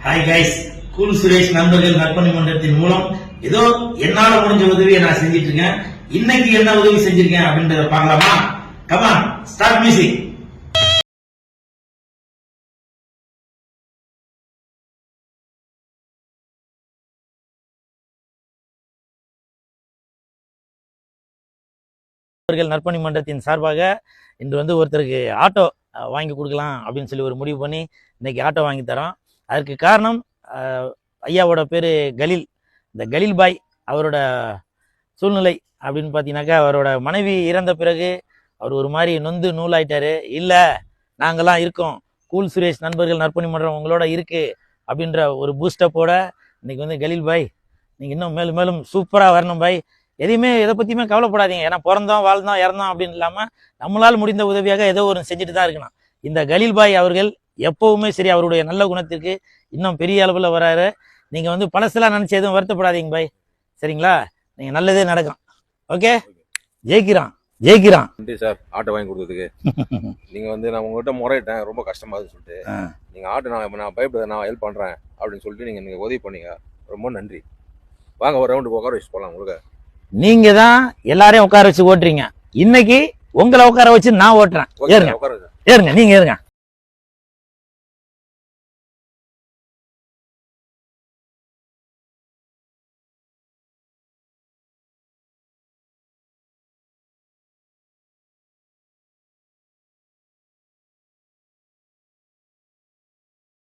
Hi guys, cool Suresh நண்பர்கள் நற்பணி மன்றத்தின் மூலம் ஏதோ என்னால முடிஞ்ச உதவியை நான் செஞ்சிட்டு இருக்கேன். இன்னைக்கு என்ன உதவி செஞ்சிருக்கேன் அப்படின்றத பார்க்கலாமா? Come on, start music. நற்பணி மன்றத்தின் சார்பாக இன்று ஒருத்தருக்கு ஆட்டோ வாங்கி கொடுக்கலாம் அப்படின்னு சொல்லி ஒரு முடிவு பண்ணி இன்னைக்கு ஆட்டோ வாங்கி தரோம். அதற்கு காரணம் ஐயாவோட பேர் கலீல். இந்த கலீல் பாய் அவரோட சூழ்நிலை அப்படின்னு பார்த்தீங்கன்னாக்கா, அவரோட மனைவி இறந்த பிறகு அவர் ஒரு மாதிரி நொந்து நூலாயிட்டாரு. இல்லை, நாங்கள்லாம் இருக்கோம், கூல் சுரேஷ் நண்பர்கள் நற்பணி மன்றம் உங்களோட இருக்கு அப்படின்ற ஒரு பூஸ்டப்போட இன்னைக்கு கலீல் பாய், நீங்கள் இன்னும் மேலும் மேலும் சூப்பராக வரணும் பாய். எதையுமே எதை பற்றியுமே கவலைப்படாதீங்க. ஏன்னா பிறந்தோம் வாழ்ந்தோம் இறந்தோம் அப்படின்னு இல்லாமல் நம்மளால் முடிந்த உதவியாக ஏதோ ஒரு செஞ்சுட்டு தான் இருக்கணும். இந்த கலீல் பாய் அவர்கள் எப்போவுமே சரி, அவருடைய நல்ல குணத்திற்கு இன்னும் பெரிய அளவில் வராரு. நீங்கள் பழசெல்லாம் நினச்சி எதுவும் வருத்தப்படாதீங்க பாய், சரிங்களா? நீங்கள் நல்லதே நடக்கும். ஓகே, ஜெயிக்கிறான் ஜெயிக்கிறான். நன்றி சார், ஆட்டோ வாங்கி கொடுத்ததுக்கு. நீங்கள் நான் உங்கள்கிட்ட முறையிட்டேன், ரொம்ப கஷ்டமாகுதுன்னு சொல்லிட்டு. நீங்கள் ஆட்டோ நான் பயப்பட நான் ஹெல்ப் பண்ணுறேன் அப்படின்னு சொல்லிட்டு நீங்கள் உதவி பண்ணீங்க, ரொம்ப நன்றி. வாங்க ஒரு ரவுண்டு உட்கார வச்சு போகலாம். உங்களுக்கு நீங்க தான் எல்லாரையும் உட்கார வச்சு ஓட்டுறீங்க. இன்னைக்கு உங்களை உட்கார வச்சு நான் ஓட்டுறேன். ஏறுங்க ஏறுங்க, நீங்க ஏறுங்க.